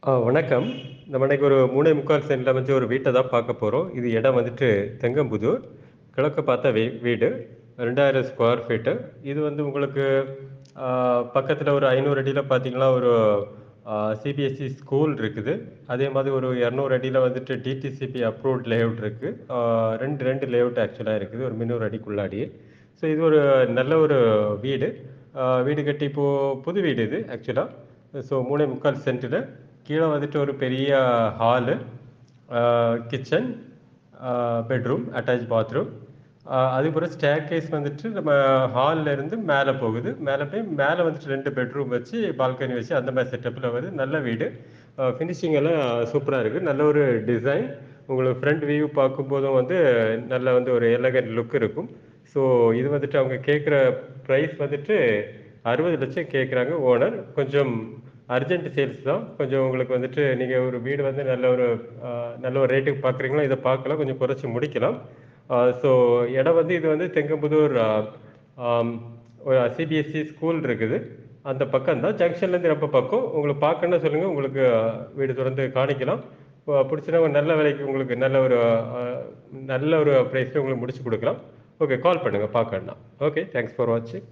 வணக்கம். நம்ம இன்னைக்கு ஒரு 3.25 சென்ட்ல வந்து ஒரு வீட்ட தான் பார்க்க போறோம். இது இடம் வந்துட்டு தெங்கம்புதூர். கிழக்கு பார்த்த வீடு. 2000 ஸ்கொயர் ஃபீட்டு. இது வந்து உங்களுக்கு அ பக்கத்துல ஒரு 500 அடியில பார்த்தீங்கன்னா, ஒரு சிபிஎஸ்இ ஸ்கூல் இருக்குது. அதே மாதிரி ஒரு 200 அடியில வந்துட்டு டிடிசிபி அப்ரூவ்ட் லேஅவுட் இருக்கு. 2 லேஅவுட் ஆக்சுவலா இருக்குது. ஒரு 300 அடிக்குள்ளாடி. ஸோ இது ஒரு நல்ல ஒரு வீடு. வீடு கட்டி இப்போ புது வீடு இது ஆக்சுவலா. ஸோ 3.25 சென்ட்டில கீழ வந்துட்டு ஒரு பெரிய hall, kitchen, bedroom, attach bathroom. அதுக்கப்புறம் ஸ்டேர்கேஸ் வந்துட்டு நம்ம ஹால்ல இருந்து மேல போகுது. மேல போய் மேல வந்துட்டு 2 பெட்ரூம் வச்சு, பால்கனி வச்சு அந்த மாரி செட்டப்ல வருது. நல்ல வீடு. ஃபினிஷிங் எல்லாம் சூப்பரா இருக்கு. நல்ல ஒரு டிசைன். உங்களுக்கு ஃப்ரண்ட் வியூ பார்க்கும்போதும் வந்து நல்ல வந்து ஒரு எலகன்ட் லுக் இருக்கும். ஸோ இது வந்துட்டு அவங்க கேட்குற பிரைஸ் வந்துட்டு 60,00,000 கேட்குறாங்க ஓனர். கொஞ்சம் அர்ஜென்ட் சேல்ஸ் தான். கொஞ்சம் உங்களுக்கு வந்துட்டு நீங்க ஒரு வீடு வந்து நல்ல ஒரு ரேட்டுக்கு பார்க்குறீங்களோ, இத பார்க்கலாம். கொஞ்சம் குறைச்சு முடிக்கலாம். ஸோ இடம் வந்து இது வந்து தெங்கம்புதூர் ஆம் ஒரு சிபிஎஸ்இ ஸ்கூல் இருக்குது. அந்த பக்கம் தான். ஜங்ஷன்லேருந்து ரொம்ப பக்கம். உங்களுக்கு பார்க்கணும்னா சொல்லுங்க. உங்களுக்கு வீடு தொடர்ந்து காணிக்கலாம். புடிச்சுனா ஒரு நல்ல விலைக்கு உங்களுக்கு அ நல்ல ஒரு பிரைஸ்ல உங்களுக்கு முடிச்சு குடுக்கலாம். ஓகே. கால் பண்ணுங்க பார்க்கணும்னா. ஓகே. தேங்க்ஸ் ஃபார் வாட்சிங்.